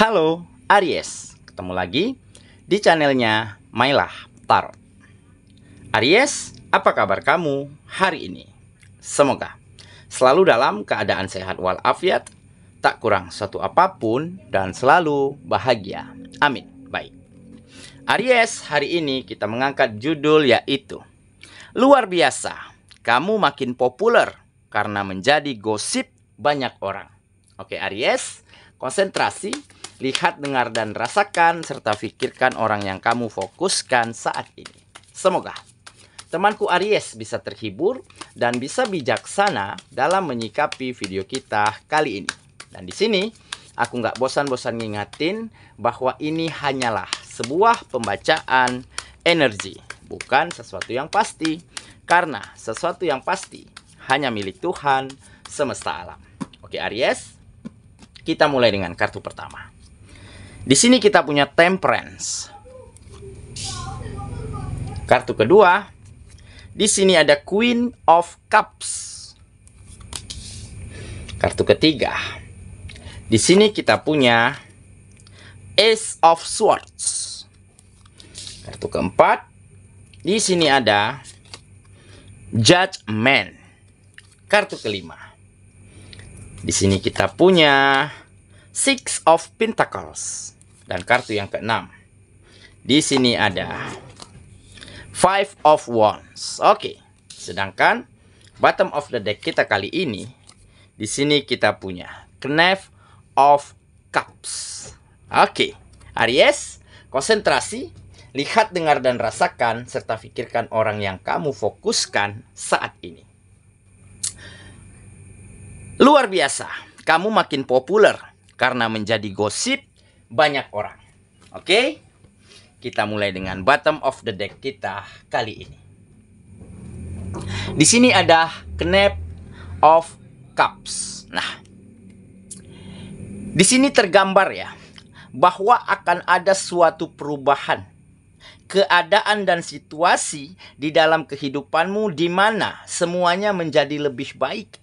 Halo Aries, ketemu lagi di channelnya Mailah Tarot. Aries, apa kabar kamu hari ini? Semoga selalu dalam keadaan sehat walafiat, tak kurang suatu apapun, dan selalu bahagia. Amin. Baik, Aries, hari ini kita mengangkat judul yaitu luar biasa, kamu makin populer karena menjadi gosip banyak orang. Oke Aries, konsentrasi, lihat, dengar, dan rasakan, serta pikirkan orang yang kamu fokuskan saat ini. Semoga temanku Aries bisa terhibur dan bisa bijaksana dalam menyikapi video kita kali ini. Dan di sini aku nggak bosan-bosan ngingatin bahwa ini hanyalah sebuah pembacaan energi, bukan sesuatu yang pasti. Karena sesuatu yang pasti hanya milik Tuhan semesta alam. Oke Aries, kita mulai dengan kartu pertama. Di sini kita punya Temperance. Kartu kedua, di sini ada Queen of Cups. Kartu ketiga, di sini kita punya Ace of Swords. Kartu keempat, di sini ada Judgment. Kartu kelima, di sini kita punya Six of Pentacles. Dan kartu yang keenam, di sini ada Five of Wands. Oke, sedangkan bottom of the deck kita kali ini, di sini kita punya Knave of Cups. Oke, Aries, konsentrasi, lihat, dengar, dan rasakan, serta pikirkan orang yang kamu fokuskan saat ini. Luar biasa, kamu makin populer karena menjadi gosip banyak orang. Oke, kita mulai dengan bottom of the deck kita kali ini. Di sini ada Knave of Cups. Nah, di sini tergambar ya bahwa akan ada suatu perubahan keadaan dan situasi di dalam kehidupanmu di mana semuanya menjadi lebih baik.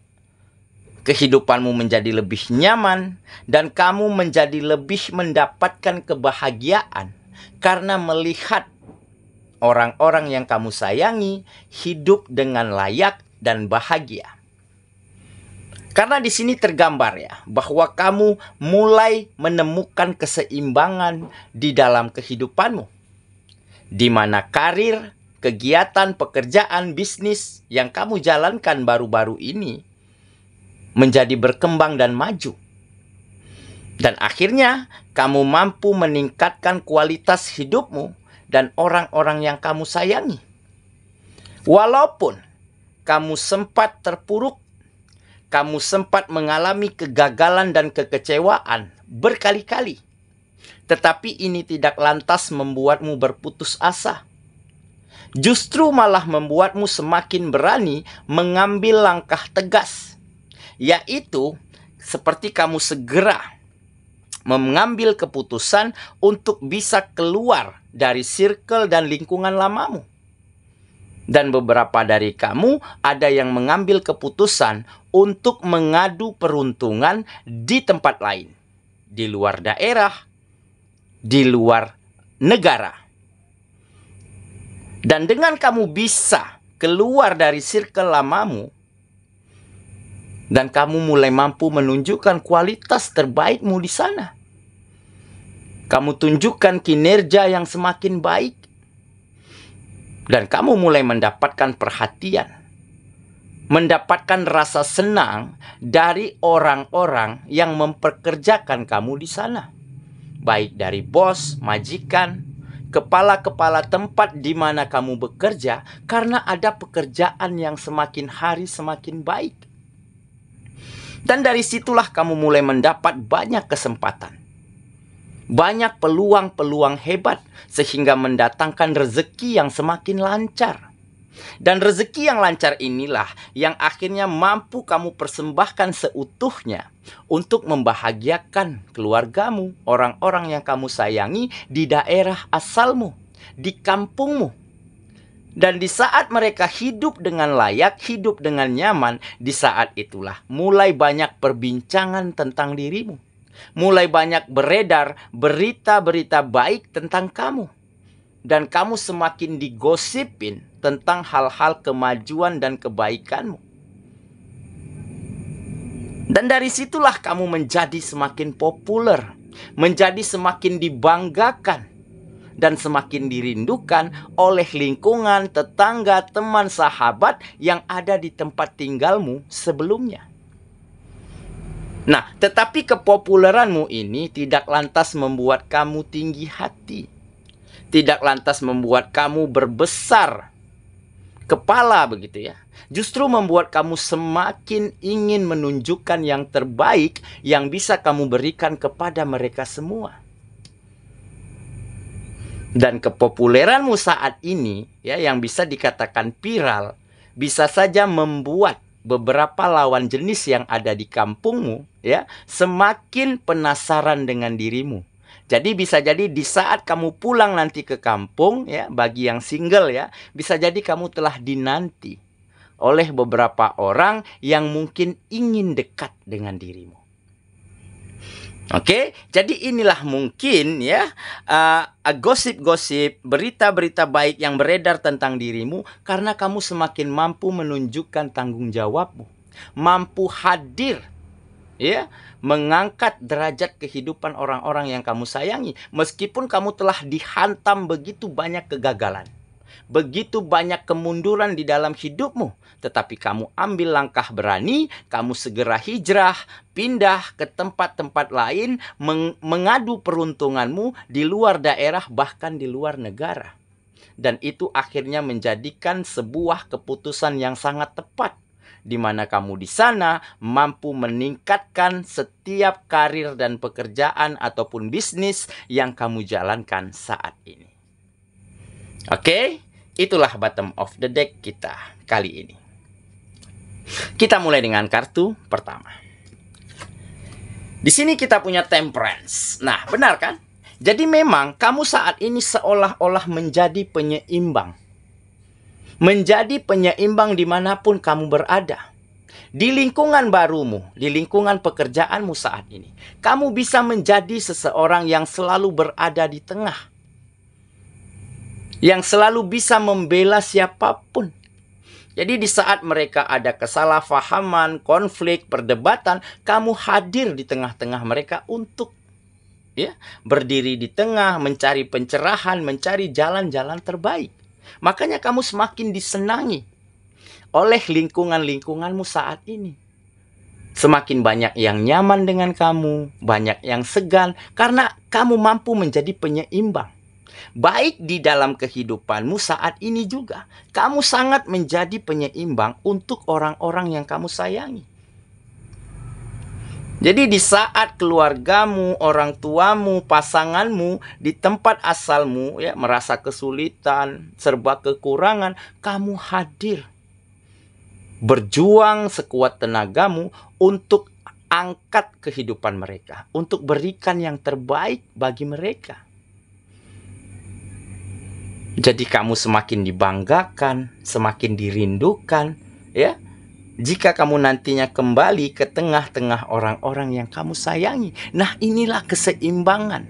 Kehidupanmu menjadi lebih nyaman dan kamu menjadi lebih mendapatkan kebahagiaan karena melihat orang-orang yang kamu sayangi hidup dengan layak dan bahagia. Karena di sini tergambar ya bahwa kamu mulai menemukan keseimbangan di dalam kehidupanmu, di mana karir, kegiatan, pekerjaan, bisnis yang kamu jalankan baru-baru ini menjadi berkembang dan maju. Dan akhirnya kamu mampu meningkatkan kualitas hidupmu dan orang-orang yang kamu sayangi. Walaupun kamu sempat terpuruk, kamu sempat mengalami kegagalan dan kekecewaan berkali-kali, tetapi ini tidak lantas membuatmu berputus asa. Justru malah membuatmu semakin berani mengambil langkah tegas, yaitu seperti kamu segera mengambil keputusan untuk bisa keluar dari circle dan lingkungan lamamu. Dan beberapa dari kamu ada yang mengambil keputusan untuk mengadu peruntungan di tempat lain, di luar daerah, di luar negara. Dan dengan kamu bisa keluar dari circle lamamu, dan kamu mulai mampu menunjukkan kualitas terbaikmu di sana. Kamu tunjukkan kinerja yang semakin baik. Dan kamu mulai mendapatkan perhatian. Mendapatkan rasa senang dari orang-orang yang memperkerjakan kamu di sana. Baik dari bos, majikan, kepala-kepala tempat di mana kamu bekerja. Karena ada pekerjaan yang semakin hari semakin baik. Dan dari situlah kamu mulai mendapat banyak kesempatan. Banyak peluang-peluang hebat sehingga mendatangkan rezeki yang semakin lancar. Dan rezeki yang lancar inilah yang akhirnya mampu kamu persembahkan seutuhnya untuk membahagiakan keluargamu, orang-orang yang kamu sayangi di daerah asalmu, di kampungmu. Dan di saat mereka hidup dengan layak, hidup dengan nyaman, di saat itulah mulai banyak perbincangan tentang dirimu. Mulai banyak beredar berita-berita baik tentang kamu. Dan kamu semakin digosipin tentang hal-hal kemajuan dan kebaikanmu. Dan dari situlah kamu menjadi semakin populer, menjadi semakin dibanggakan, dan semakin dirindukan oleh lingkungan, tetangga, teman, sahabat yang ada di tempat tinggalmu sebelumnya. Nah, tetapi kepopuleranmu ini tidak lantas membuat kamu tinggi hati. Tidak lantas membuat kamu berbesar kepala begitu ya. Justru membuat kamu semakin ingin menunjukkan yang terbaik yang bisa kamu berikan kepada mereka semua. Dan kepopuleranmu saat ini ya, yang bisa dikatakan viral, bisa saja membuat beberapa lawan jenis yang ada di kampungmu ya semakin penasaran dengan dirimu. Jadi bisa jadi di saat kamu pulang nanti ke kampung ya, bagi yang single ya, bisa jadi kamu telah dinanti oleh beberapa orang yang mungkin ingin dekat dengan dirimu. Oke, jadi inilah mungkin ya gosip-gosip, berita-berita baik yang beredar tentang dirimu karena kamu semakin mampu menunjukkan tanggung jawabmu, mampu hadir ya, mengangkat derajat kehidupan orang-orang yang kamu sayangi meskipun kamu telah dihantam begitu banyak kegagalan, begitu banyak kemunduran di dalam hidupmu, tetapi kamu ambil langkah berani, kamu segera hijrah, pindah ke tempat-tempat lain, mengadu peruntunganmu di luar daerah, bahkan di luar negara. Dan itu akhirnya menjadikan sebuah keputusan yang sangat tepat, di mana kamu di sana mampu meningkatkan setiap karir dan pekerjaan ataupun bisnis yang kamu jalankan saat ini. Oke? Itulah bottom of the deck kita kali ini. Kita mulai dengan kartu pertama. Di sini kita punya Temperance. Nah, benar kan? Jadi memang kamu saat ini seolah-olah menjadi penyeimbang. Menjadi penyeimbang dimanapun kamu berada. Di lingkungan barumu, di lingkungan pekerjaanmu saat ini, kamu bisa menjadi seseorang yang selalu berada di tengah. Yang selalu bisa membela siapapun. Jadi di saat mereka ada kesalahpahaman, konflik, perdebatan, kamu hadir di tengah-tengah mereka untuk ya, berdiri di tengah, mencari pencerahan, mencari jalan-jalan terbaik. Makanya kamu semakin disenangi oleh lingkungan-lingkunganmu saat ini. Semakin banyak yang nyaman dengan kamu, banyak yang segan, karena kamu mampu menjadi penyeimbang. Baik di dalam kehidupanmu saat ini juga, kamu sangat menjadi penyeimbang untuk orang-orang yang kamu sayangi. Jadi di saat keluargamu, orang tuamu, pasanganmu di tempat asalmu ya merasa kesulitan, serba kekurangan, kamu hadir. Berjuang sekuat tenagamu untuk angkat kehidupan mereka, untuk berikan yang terbaik bagi mereka. Jadi kamu semakin dibanggakan, semakin dirindukan, ya. Jika kamu nantinya kembali ke tengah-tengah orang-orang yang kamu sayangi. Nah, inilah keseimbangan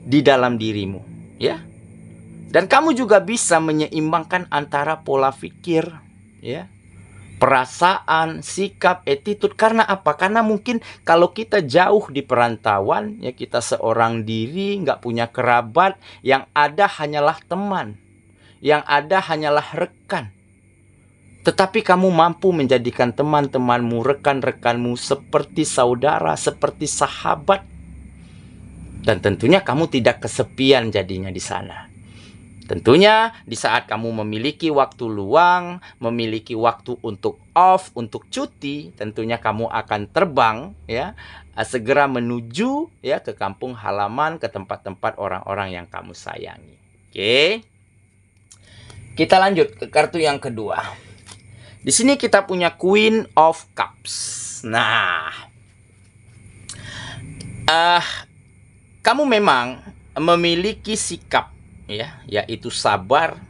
di dalam dirimu, ya. Dan kamu juga bisa menyeimbangkan antara pola pikir, ya, perasaan, sikap, attitude. Karena apa? Karena mungkin kalau kita jauh di perantauan, ya kita seorang diri, nggak punya kerabat, yang ada hanyalah teman, yang ada hanyalah rekan. Tetapi kamu mampu menjadikan teman-temanmu, rekan-rekanmu seperti saudara, seperti sahabat. Dan tentunya kamu tidak kesepian jadinya di sana. Tentunya di saat kamu memiliki waktu luang, memiliki waktu untuk off, untuk cuti, tentunya kamu akan terbang ya, segera menuju ya ke kampung halaman, ke tempat-tempat orang-orang yang kamu sayangi. Oke. Kita lanjut ke kartu yang kedua. Di sini kita punya Queen of Cups. Nah, kamu memang memiliki sikap ya, yaitu sabar,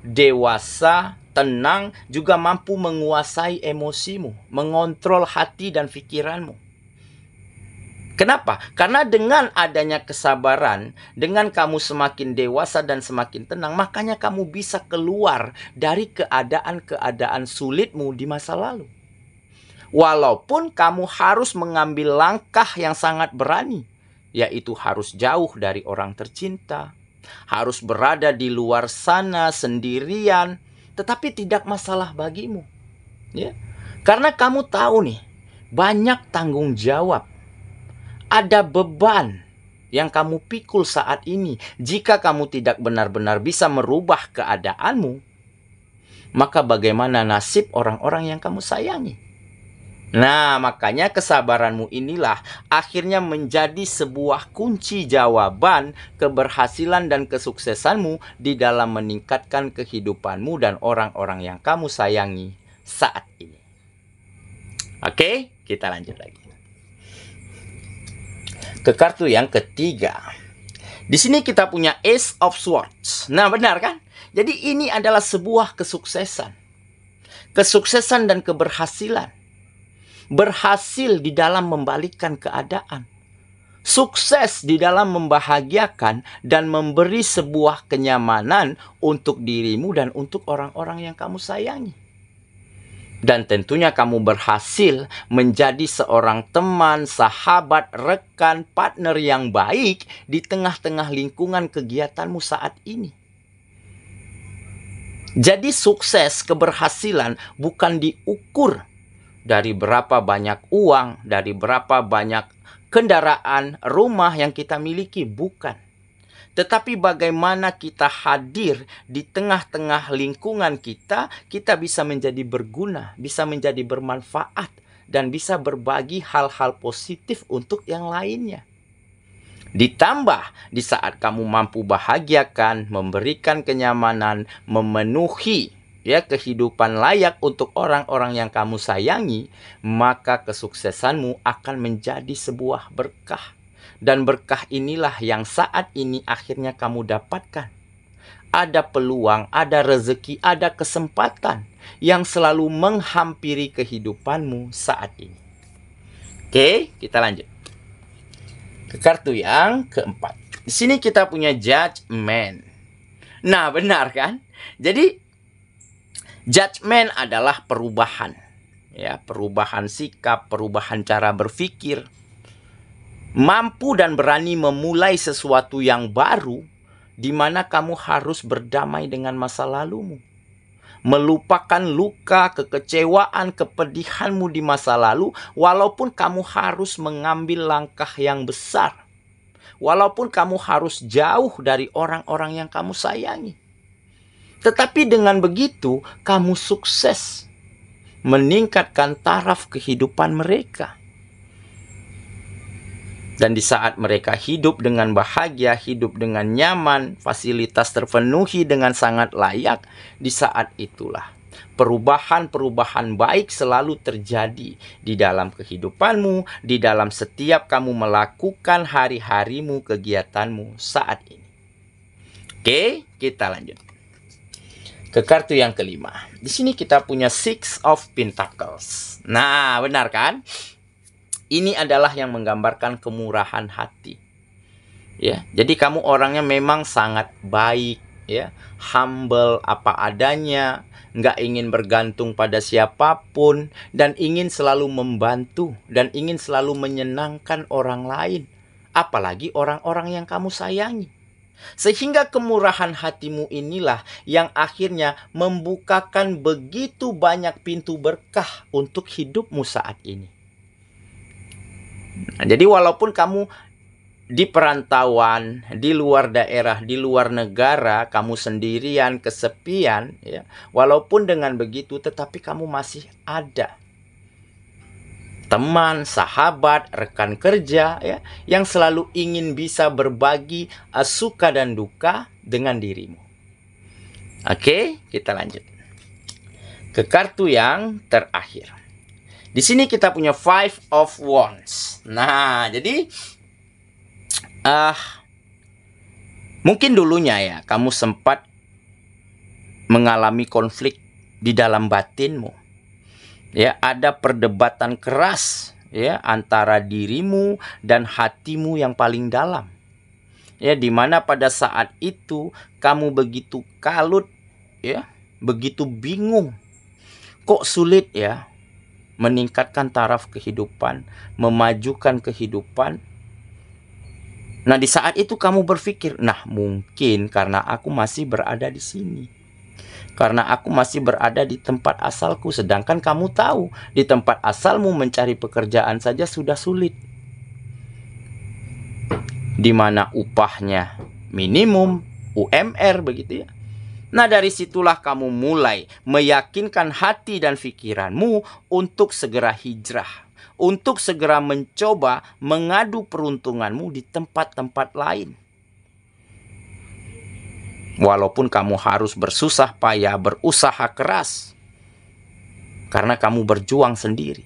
dewasa, tenang, juga mampu menguasai emosimu, mengontrol hati dan pikiranmu. Kenapa? Karena dengan adanya kesabaran, dengan kamu semakin dewasa dan semakin tenang, makanya kamu bisa keluar dari keadaan-keadaan sulitmu di masa lalu. Walaupun kamu harus mengambil langkah yang sangat berani, yaitu harus jauh dari orang tercinta, harus berada di luar sana sendirian, tetapi tidak masalah bagimu. Ya. Karena kamu tahu nih, banyak tanggung jawab. Ada beban yang kamu pikul saat ini. Jika kamu tidak benar-benar bisa merubah keadaanmu, maka bagaimana nasib orang-orang yang kamu sayangi? Nah, makanya kesabaranmu inilah akhirnya menjadi sebuah kunci jawaban keberhasilan dan kesuksesanmu di dalam meningkatkan kehidupanmu dan orang-orang yang kamu sayangi saat ini. Oke, kita lanjut lagi. Ke kartu yang ketiga. Di sini kita punya Ace of Swords. Nah, benar kan? Jadi ini adalah sebuah kesuksesan. Kesuksesan dan keberhasilan. Berhasil di dalam membalikkan keadaan. Sukses di dalam membahagiakan dan memberi sebuah kenyamanan untuk dirimu dan untuk orang-orang yang kamu sayangi. Dan tentunya kamu berhasil menjadi seorang teman, sahabat, rekan, partner yang baik di tengah-tengah lingkungan kegiatanmu saat ini. Jadi sukses, keberhasilan bukan diukur dari berapa banyak uang, dari berapa banyak kendaraan, rumah yang kita miliki, bukan. Tetapi bagaimana kita hadir di tengah-tengah lingkungan kita, kita bisa menjadi berguna, bisa menjadi bermanfaat, dan bisa berbagi hal-hal positif untuk yang lainnya. Ditambah di saat kamu mampu bahagiakan, memberikan kenyamanan, memenuhi kehidupan layak untuk orang-orang yang kamu sayangi, maka kesuksesanmu akan menjadi sebuah berkah. Dan berkah inilah yang saat ini akhirnya kamu dapatkan. Ada peluang, ada rezeki, ada kesempatan yang selalu menghampiri kehidupanmu saat ini. Oke, kita lanjut. Ke kartu yang keempat. Di sini kita punya Judgment. Nah, benar kan? Jadi, Judgment adalah perubahan. Ya, perubahan sikap, perubahan cara berpikir. Mampu dan berani memulai sesuatu yang baru, di mana kamu harus berdamai dengan masa lalumu. Melupakan luka, kekecewaan, kepedihanmu di masa lalu, walaupun kamu harus mengambil langkah yang besar. Walaupun kamu harus jauh dari orang-orang yang kamu sayangi. Tetapi dengan begitu, kamu sukses meningkatkan taraf kehidupan mereka. Dan di saat mereka hidup dengan bahagia, hidup dengan nyaman, fasilitas terpenuhi dengan sangat layak, di saat itulah perubahan-perubahan baik selalu terjadi di dalam kehidupanmu, di dalam setiap kamu melakukan hari-harimu, kegiatanmu saat ini. Oke, kita lanjut. Ke kartu yang kelima. Di sini kita punya Six of Pentacles. Nah, benar kan? Ini adalah yang menggambarkan kemurahan hati. Ya, jadi kamu orangnya memang sangat baik, ya, humble apa adanya, nggak ingin bergantung pada siapapun, dan ingin selalu membantu, dan ingin selalu menyenangkan orang lain, apalagi orang-orang yang kamu sayangi. Sehingga kemurahan hatimu inilah yang akhirnya membukakan begitu banyak pintu berkah untuk hidupmu saat ini. Nah, jadi walaupun kamu di perantauan, di luar daerah, di luar negara, kamu sendirian, kesepian, ya, walaupun dengan begitu, tetapi kamu masih ada teman, sahabat, rekan kerja, ya, yang selalu ingin bisa berbagi suka dan duka dengan dirimu. Oke, kita lanjut ke kartu yang terakhir. Di sini kita punya Five of Wands. Nah, jadi mungkin dulunya ya kamu sempat mengalami konflik di dalam batinmu. Ya, ada perdebatan keras ya, antara dirimu dan hatimu yang paling dalam. Ya, dimana pada saat itu kamu begitu kalut, ya, begitu bingung. Kok sulit ya meningkatkan taraf kehidupan, memajukan kehidupan. Nah, di saat itu kamu berpikir, nah mungkin karena aku masih berada di sini. Karena aku masih berada di tempat asalku, sedangkan kamu tahu di tempat asalmu mencari pekerjaan saja sudah sulit. Di mana upahnya minimum, UMR begitu ya. Nah, dari situlah kamu mulai meyakinkan hati dan pikiranmu untuk segera hijrah, untuk segera mencoba mengadu peruntunganmu di tempat-tempat lain. Walaupun kamu harus bersusah payah, berusaha keras, karena kamu berjuang sendiri.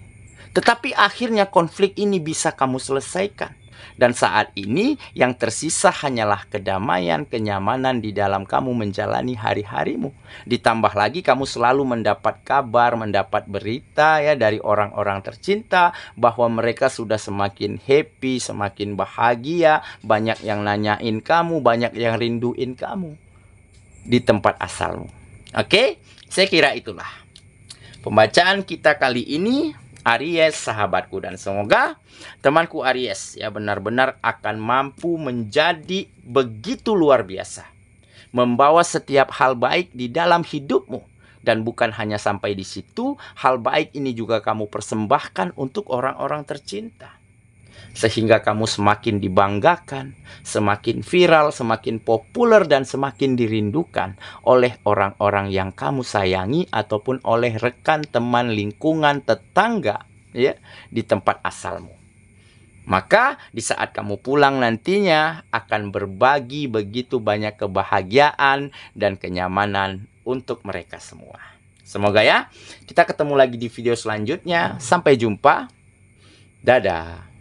Tetapi akhirnya konflik ini bisa kamu selesaikan. Dan saat ini yang tersisa hanyalah kedamaian, kenyamanan di dalam kamu menjalani hari-harimu. Ditambah lagi kamu selalu mendapat kabar, mendapat berita ya dari orang-orang tercinta bahwa mereka sudah semakin happy, semakin bahagia, banyak yang nanyain kamu, banyak yang rinduin kamu di tempat asalmu. Oke, saya kira itulah pembacaan kita kali ini, Aries sahabatku, dan semoga temanku Aries ya benar-benar akan mampu menjadi begitu luar biasa, membawa setiap hal baik di dalam hidupmu, dan bukan hanya sampai di situ, hal baik ini juga kamu persembahkan untuk orang-orang tercinta, sehingga kamu semakin dibanggakan, semakin viral, semakin populer, dan semakin dirindukan oleh orang-orang yang kamu sayangi ataupun oleh rekan, teman, lingkungan, tetangga ya di tempat asalmu. Maka di saat kamu pulang nantinya akan berbagi begitu banyak kebahagiaan dan kenyamanan untuk mereka semua. Semoga ya kita ketemu lagi di video selanjutnya. Sampai jumpa. Dadah.